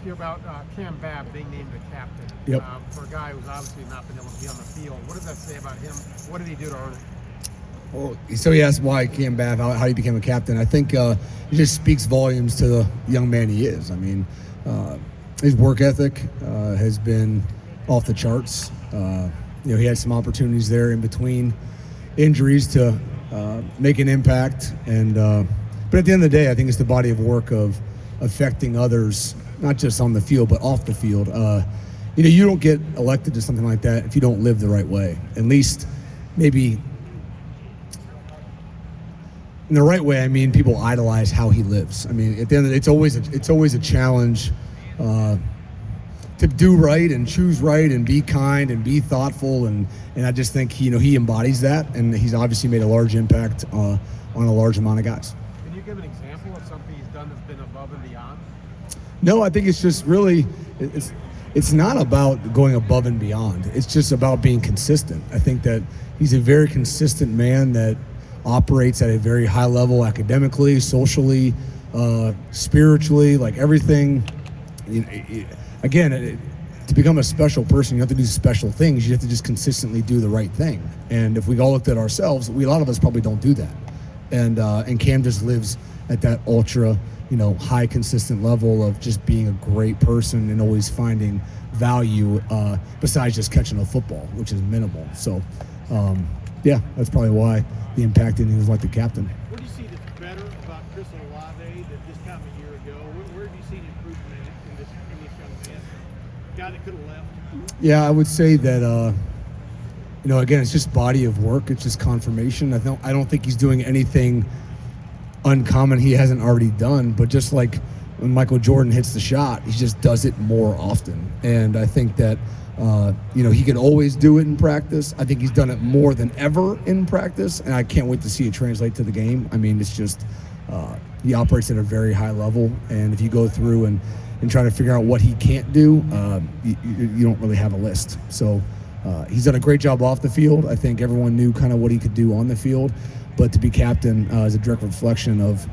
ask you about Cam Babb being named the captain. Yep. For a guy who's obviously not been able to be on the field, what does that say about him? What did he do to earn it? Well, so he asked why Cam Babb, how he became a captain. I think it just speaks volumes to the young man he is. I mean, his work ethic has been off the charts. He had some opportunities there in between injuries to make an impact. But at the end of the day, I think it's the body of work of affecting others, not just on the field, but off the field. You don't get elected to something like that if you don't live the right way. At least maybe in the right way, I mean, people idolize how he lives. I mean, at the end of the day, it's always a challenge to do right and choose right and be kind and be thoughtful. And I just think, he embodies that, and he's obviously made a large impact on a large amount of guys. Can you give an example of something he's done that's been above and beyond? No, I think it's just really, it's not about going above and beyond. It's just about being consistent. I think that he's a very consistent man that operates at a very high level academically, socially, spiritually, like everything. Again, to become a special person, you have to do special things. You have to just consistently do the right thing. And if we all looked at ourselves, a lot of us probably don't do that. And Cam just lives at that ultra, high consistent level of just being a great person and always finding value besides just catching a football, which is minimal. So, that's probably why the impact in he was like the captain. What do you see that's better about Chris Olave than this time a year ago? Where have you seen improvement in this young man? Guy that could have left? Yeah, I would say that, again, it's just body of work. It's just confirmation. I don't think he's doing anything uncommon he hasn't already done, but just like when Michael Jordan hits the shot, he just does it more often. And I think that, he can always do it in practice. I think he's done it more than ever in practice, and I can't wait to see it translate to the game. I mean, it's just he operates at a very high level, and if you go through and try to figure out what he can't do, you don't really have a list. So he's done a great job off the field. I think everyone knew kind of what he could do on the field, but to be captain is a direct reflection of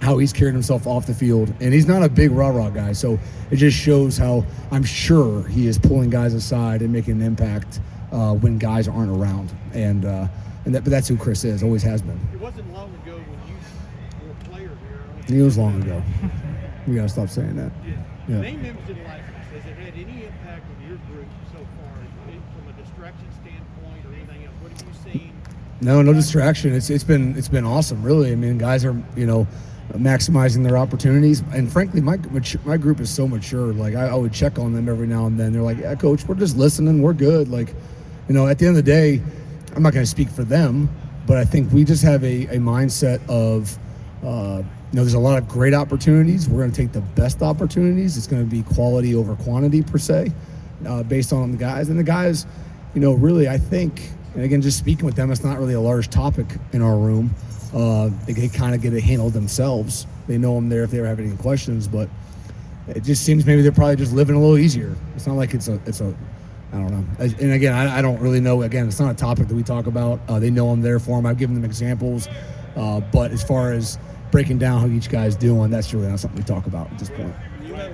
how he's carried himself off the field. And he's not a big rah-rah guy, so it just shows how I'm sure he is pulling guys aside and making an impact when guys aren't around. But that's who Chris is, always has been. It wasn't long ago when you were a player here. It was long ago. We got to stop saying that. Yeah. Name, image, and likeness. Has it had any impact on your group so far from a distraction standpoint or anything else? What have you seen? No distraction. It's been awesome, really. I mean, guys are, maximizing their opportunities, and frankly my group is so mature. Like I would check on them every now and then. They're like, yeah, coach, we're just listening, we're good. Like, at the end of the day, I'm not going to speak for them, but I think we just have a mindset of there's a lot of great opportunities. We're going to take the best opportunities. It's going to be quality over quantity per se, based on the guys. And the guys, really, I think, and again, just speaking with them, it's not really a large topic in our room. They kind of get it handled themselves. They know I'm there if they ever have any questions, but it just seems maybe they're probably just living a little easier. It's not like it's a I don't know. And again, I don't really know. Again, it's not a topic that we talk about. They know I'm there for them. I've given them examples. But as far as breaking down how each guy's doing, that's really not something we talk about at this point.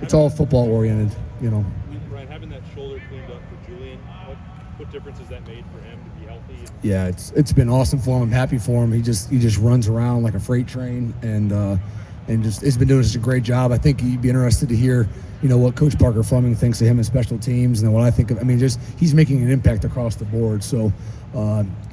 It's all football oriented, Ryan, having that shoulder cleaned up for Julian, what difference has that made for him to be healthy? Yeah, it's been awesome for him. I'm happy for him. He just runs around like a freight train, and just has been doing such a great job. I think you'd be interested to hear, what Coach Parker Fleming thinks of him in special teams, and then what I think of. I mean, just he's making an impact across the board. So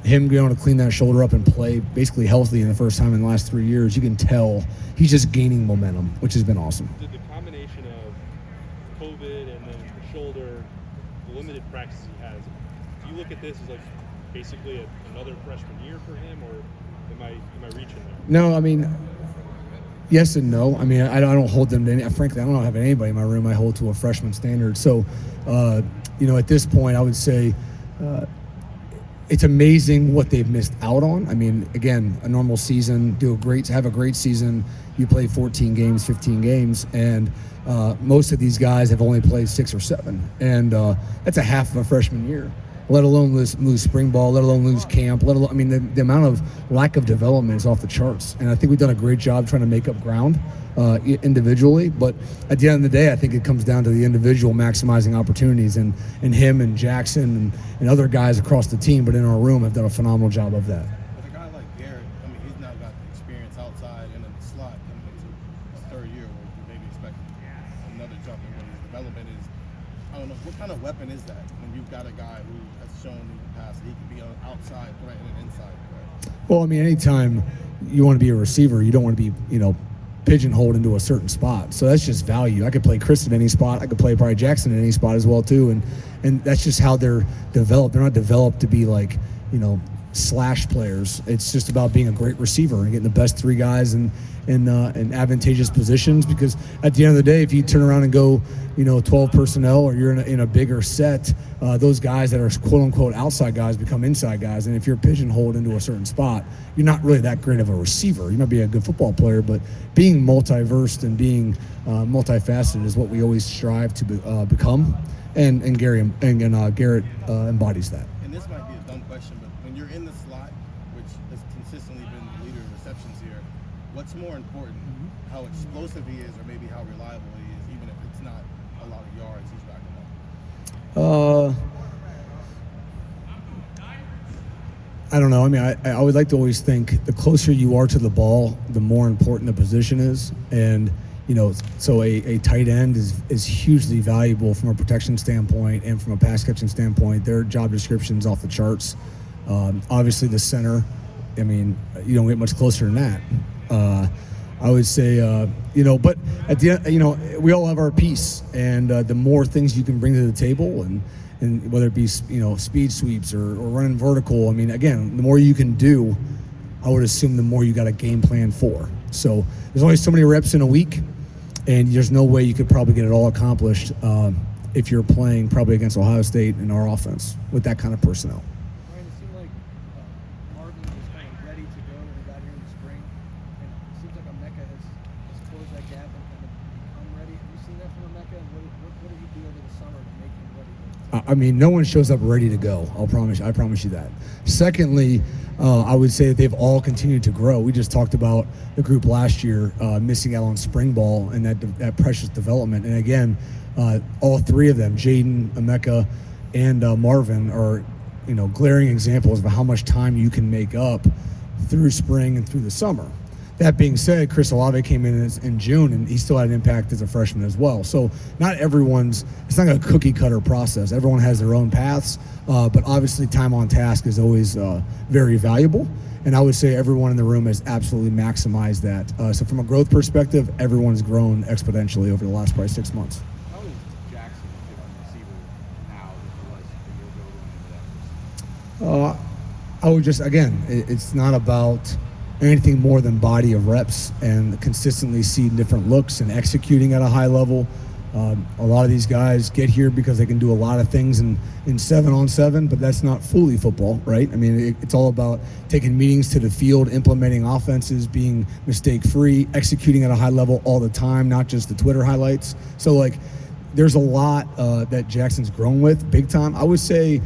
him being able to clean that shoulder up and play basically healthy in the first time in the last 3 years, you can tell he's just gaining momentum, which has been awesome. Did the combination of COVID and then the shoulder, the limited practice he has, do you look at this as like basically another freshman year for him, or am I reaching there? No, I mean, yes and no. I mean, I don't hold them to any. Frankly, I don't have anybody in my room I hold to a freshman standard. So, at this point, I would say it's amazing what they've missed out on. I mean, again, a normal season, have a great season. You play 14 games, 15 games, and most of these guys have only played 6 or 7, and that's a half of a freshman year. let alone lose spring ball, let alone lose camp, let alone, I mean, the amount of lack of development is off the charts. And I think we've done a great job trying to make up ground individually. But at the end of the day, I think it comes down to the individual maximizing opportunities. And him and Jackson and other guys across the team, but in our room, have done a phenomenal job of that. With a guy like Garrett, I mean, he's now got experience outside and in the slot coming into his third year where you maybe expect another jump in what his development is. I don't know, what kind of weapon is that when you've got a guy who has shown in the past that he can be an outside threat and an inside threat? Well, I mean, anytime you want to be a receiver, you don't want to be, pigeonholed into a certain spot. So that's just value. I could play Chris in any spot. I could play probably Jackson in any spot as well too. And that's just how they're developed. They're not developed to be like, slash players. It's just about being a great receiver and getting the best three guys in advantageous positions, because at the end of the day, if you turn around and go 12 personnel, or you're in a bigger set, those guys that are quote unquote outside guys become inside guys. And if you're pigeonholed into a certain spot, you're not really that great of a receiver. You might be a good football player, but being multiversed and being multifaceted is what we always strive to become. And Garrett embodies that. And this might be a dumb question, but when you're in the slot, which has consistently been the leader of receptions here, what's more important, how explosive he is or maybe how reliable he is, even if it's not a lot of yards he's racking up? I don't know. I mean, I would like to always think the closer you are to the ball, the more important the position is. And, so a tight end is hugely valuable from a protection standpoint and from a pass catching standpoint. Their job description's off the charts. Obviously the center, I mean, you don't get much closer than that. I would say, but at the end, we all have our piece, and the more things you can bring to the table, and whether it be, speed sweeps or running vertical, I mean, again, the more you can do, I would assume the more you got a game plan for. So there's only so many reps in a week, and there's no way you could probably get it all accomplished if you're playing probably against Ohio State in our offense with that kind of personnel. Ryan, it seemed like Marvin was kind of ready to go when he got here in the spring, and it seems like Emeka has closed that gap and kind of become ready. Have you seen that from Emeka? What did he do over the summer to make him ready? I mean, no one shows up ready to go. I promise you that. Secondly, I would say that they've all continued to grow. We just talked about the group last year missing out on spring ball and that precious development. And again, all three of them, Jaden, Emeka, and Marvin, are glaring examples of how much time you can make up through spring and through the summer. That being said, Chris Olave came in June, and he still had an impact as a freshman as well. So not it's not a cookie cutter process. Everyone has their own paths, but obviously time on task is always very valuable. And I would say everyone in the room has absolutely maximized that. So from a growth perspective, everyone's grown exponentially over the last probably 6 months. How is Jackson a different receiver now than he was a year ago? I would just, again, it's not about anything more than body of reps and consistently seeing different looks and executing at a high level. A lot of these guys get here because they can do a lot of things in 7-on-7, but that's not fully football, right? I mean, it's all about taking meetings to the field, implementing offenses, being mistake-free, executing at a high level all the time, not just the Twitter highlights. So, there's a lot that Jackson's grown with, big time. I would say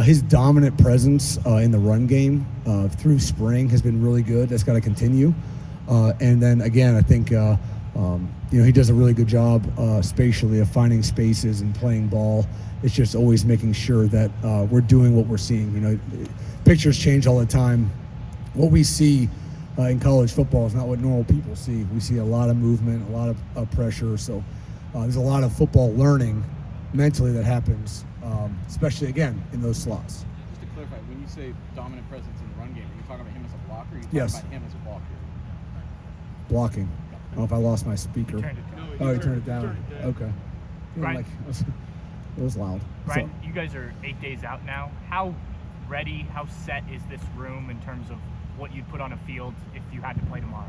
his dominant presence in the run game through spring has been really good. That's got to continue. And then, again, I think he does a really good job spatially of finding spaces and playing ball. It's just always making sure that we're doing what we're seeing. Pictures change all the time. What we see in college football is not what normal people see. We see a lot of movement, a lot of pressure. So there's a lot of football learning mentally that happens, especially, again, in those slots. Just to clarify, when you say dominant presence in the run game, are you talking about him as a blocker, or are you talking Yes. about him as a blocker? Blocking. I don't know if I lost my speaker. Turned it down. Oh, you turned it down. Okay. Right. It was loud. Brian, you guys are 8 days out now. How ready, how set is this room in terms of what you'd put on a field if you had to play tomorrow?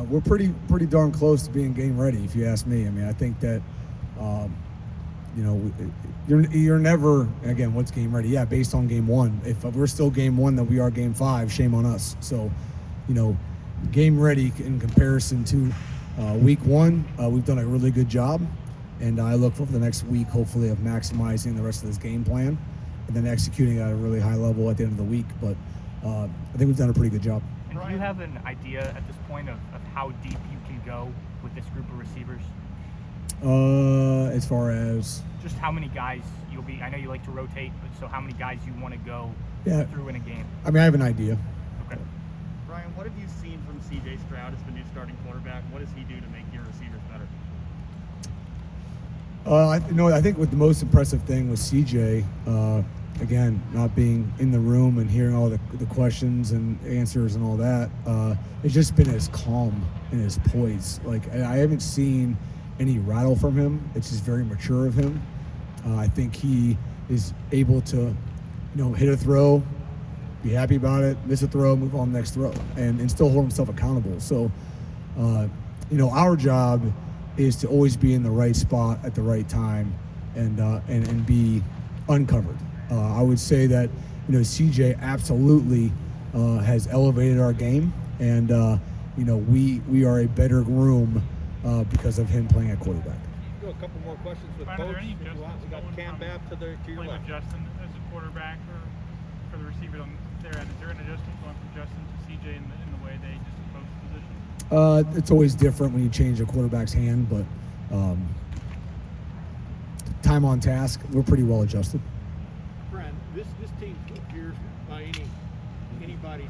We're pretty darn close to being game ready, if you ask me. I mean, I think that, you're never, again, what's game ready? Yeah, based on game one. If we're still game one, then we are game 5. Shame on us. So, game ready in comparison to week 1, we've done a really good job. And I look for the next week, hopefully, of maximizing the rest of this game plan and then executing at a really high level at the end of the week. But I think we've done a pretty good job. And do you have an idea at this point of how deep you can go with this group of receivers? As far as Just how many guys you'll be, I know you like to rotate, but so how many guys you want to go Yeah. through in a game? I mean, I have an idea. Okay. Brian, what have you seen from C.J. Stroud as the new starting quarterback? What does he do to make your receivers better? I think what the most impressive thing was CJ, again, not being in the room and hearing all the questions and answers and all that, it's just been his calm and his poise. Like, I haven't seen any rattle from him. It's just very mature of him. I think he is able to, hit a throw, be happy about it, miss a throw, move on to the next throw, and still hold himself accountable. So, our job is to always be in the right spot at the right time and be uncovered. I would say that CJ absolutely has elevated our game, and we are a better room because of him playing at quarterback. Go a couple more questions with Brian, are coach. there any adjustments We got going Cam from Babb to your playing left. with Justin as a quarterback or for the receiver on their end? Is there an adjustment going from Justin to CJ in the way they just approach the position? It's always different when you change a quarterback's hand, but time on task, we're pretty well adjusted. Brian, this team appears by anybody's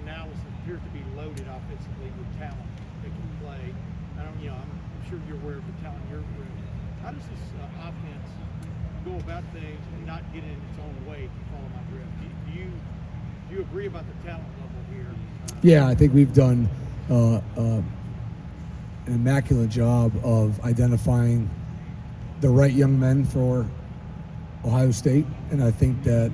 analysis appears to be loaded offensively with talent that can play. I'm sure you're aware of the talent you're with. How does this offense go about things and not get in its own way? If you follow my drift, do you agree about the talent level here? Yeah, I think we've done an immaculate job of identifying the right young men for Ohio State, and I think that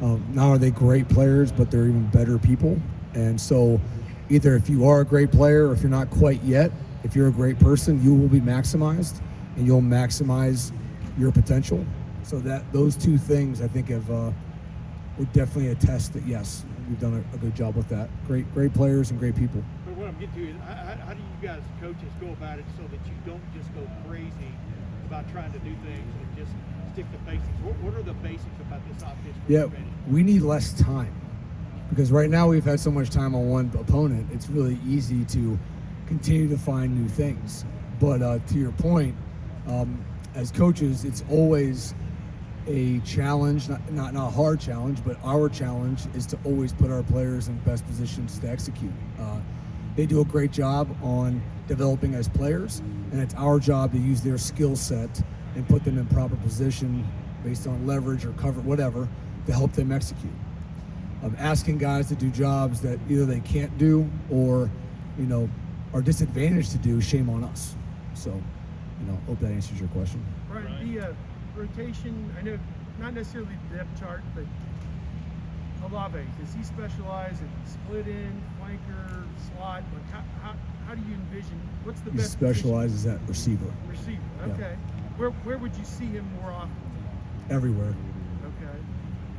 not are they great players, but they're even better people. And so either if you are a great player or if you're not quite yet, if you're a great person, you will be maximized and you'll maximize your potential. So that those two things I think would definitely attest that yes, we've done a good job with that. Great players and great people. But what I'm getting to is how do you guys coaches go about it so that you don't just go crazy about trying to do things and just stick to basics? What are the basics about this offense? Yeah, we need less time because right now we've had so much time on one opponent. It's really easy to continue to find new things. But to your point, as coaches, it's always a challenge, not a hard challenge, but our challenge is to always put our players in best positions to execute. They do a great job on developing as players, and it's our job to use their skill set and put them in proper position based on leverage or cover, whatever, to help them execute. Asking guys to do jobs that either they can't do or, are disadvantaged to do, shame on us. So, hope that answers your question. Brian, the rotation, I know not necessarily the depth chart, but Olave, does he specialize in split in, flanker, slot? Like how do you envision, what's the He best specializes at receiver position? Receiver, Yeah. okay. Where would you see him more often? everywhere. Okay.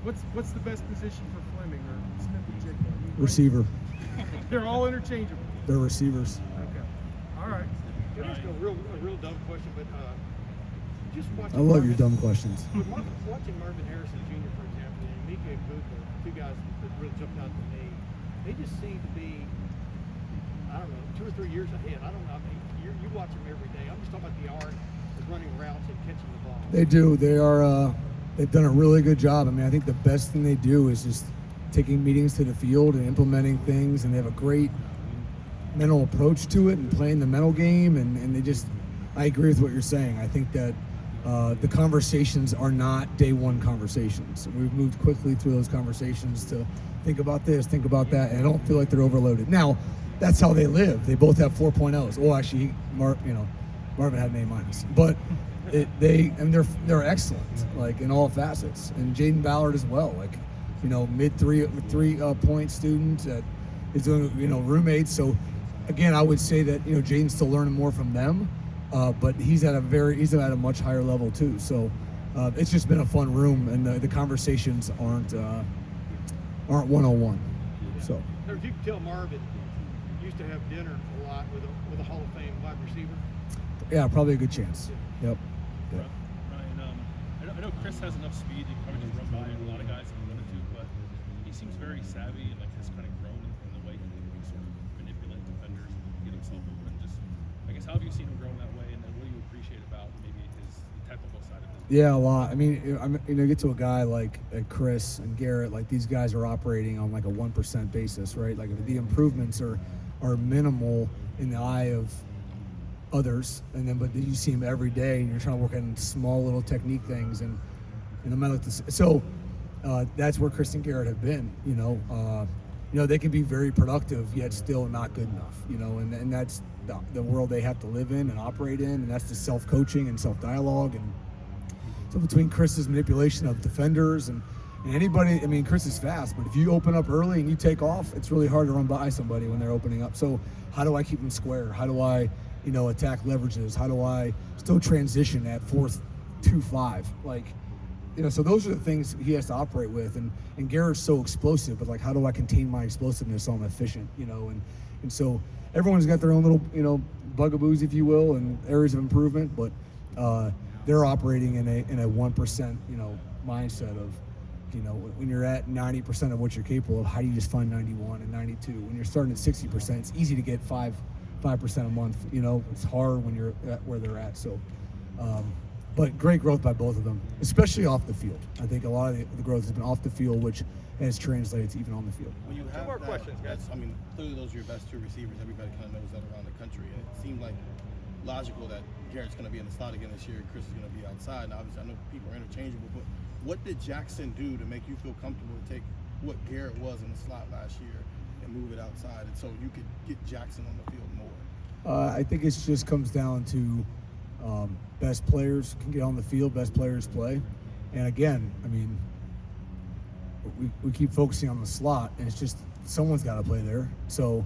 What's the best position for Fleming or Smith and Jigba? Receiver. They're all interchangeable. They're receivers. Okay. All right. Can I ask a real dumb question, but just watching. I love your Marvin- dumb questions. Watching Marvin Harrison Jr., for example, and Mika Igbokwe, two guys that really jumped out to me. They just seem to be, I don't know, 2 or 3 years ahead. I don't know. I mean, you watch them every day. I'm just talking about the art of running routes and catching the ball. They do. They are. They've done a really good job. I mean, I think the best thing they do is just taking meetings to the field and implementing things, and they have a great mental approach to it and playing the mental game. And they just, I agree with what you're saying. I think that the conversations are not day one conversations. We've moved quickly through those conversations to think about this, think about that, and I don't feel like they're overloaded. Now, that's how they live. They both have 4.0s. Well, actually, Marvin had an A-, but they're excellent, like in all facets. And Jaden Ballard as well, like mid three point student that is doing roommates. So again, I would say that Jaden's still learning more from them, but he's at a much higher level too. So it's just been a fun room, and the conversations aren't 101. So You can tell Marvin used to have dinner a lot with a Hall of Fame wide receiver. yeah, probably a good chance. Yep. Ryan, I know Chris has enough speed to kind of just run by a lot of guys if he wanted to, but he seems very savvy and like has kind of grown in the way he can sort of manipulate defenders and get himself open. Just, I guess, how have you seen him grow in that way, and then what do you appreciate about maybe his technical side of it? Yeah, a lot. I mean, get to a guy like Chris and Garrett, like these guys are operating on like a 1% basis, right? Like the improvements are minimal in the eye of others, but you see them every day, and you're trying to work on small little technique things, and no matter like this. So that's where Chris and Garrett have been. They can be very productive yet still not good enough. And that's the world they have to live in and operate in, and that's the self-coaching and self-dialogue. And so between Chris's manipulation of defenders and anybody, I mean, Chris is fast, but if you open up early and you take off, it's really hard to run by somebody when they're opening up. So how do I keep them square? How do I attack leverages? How do I still transition at 4-2-5? So those are the things he has to operate with. And Garrett's so explosive, but like, how do I contain my explosiveness so I'm efficient? And so everyone's got their own little, bugaboos, if you will, and areas of improvement, but they're operating in a 1%, mindset of, when you're at 90% of what you're capable of, how do you just find 91 and 92? When you're starting at 60%, it's easy to get 5% a month. It's hard when you're at where they're at. So, but great growth by both of them, especially off the field. I think a lot of the growth has been off the field, which has translated to even on the field. When you have Two more questions, guys. I mean, clearly those are your best two receivers. Everybody kind of knows that around the country. And it seemed like logical that Garrett's going to be in the slot again this year and Chris is going to be outside. And obviously, I know people are interchangeable, but what did Jackson do to make you feel comfortable to take what Garrett was in the slot last year and move it outside, and so you could get Jackson on the field more? I think it just comes down to best players can get on the field, best players play. And again, I mean, we keep focusing on the slot, and it's just someone's got to play there. So,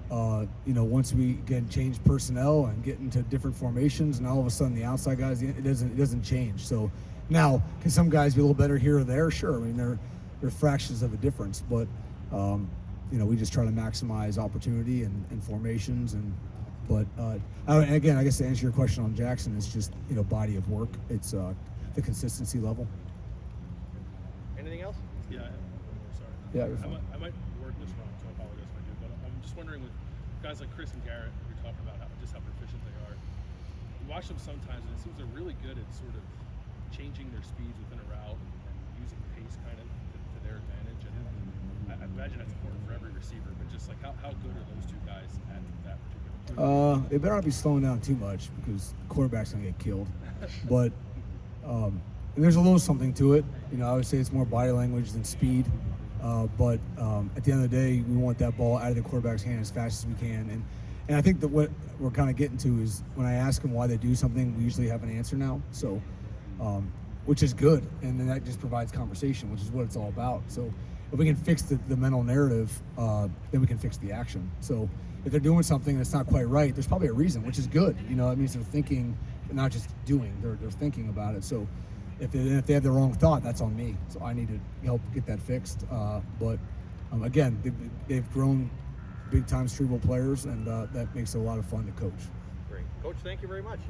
once we change personnel and get into different formations, and all of a sudden the outside guys, it doesn't change. So now, can some guys be a little better here or there? Sure. I mean, they're fractions of a difference, but we just try to maximize opportunity and formations. But again, I guess to answer your question on Jackson, it's just body of work. It's the consistency level. Anything else? Yeah, sorry. Yeah, you're fine. I might word this wrong, so I apologize if I do, but I'm just wondering with guys like Chris and Garrett, you're talking about how proficient they are. You watch them sometimes, and it seems they're really good at sort of changing their speeds within a route and using pace kind of to their advantage. And I imagine that's important for every receiver, but just like how good are those two guys at that particular point? They better not be slowing down too much because the quarterback's gonna get killed. But and there's a little something to it. I would say it's more body language than speed. But at the end of the day, we want that ball out of the quarterback's hand as fast as we can. And I think that what we're kind of getting to is when I ask them why they do something, we usually have an answer now. So, which is good, and then that just provides conversation, which is what it's all about. So if we can fix the mental narrative, then we can fix the action. So if they're doing something that's not quite right, there's probably a reason, which is good. It means they're thinking, not just doing. They're thinking about it. So if they have the wrong thought, that's on me. So I need to help get that fixed. But again, they've grown big-time cerebral players, and that makes it a lot of fun to coach. Great. Coach, thank you very much.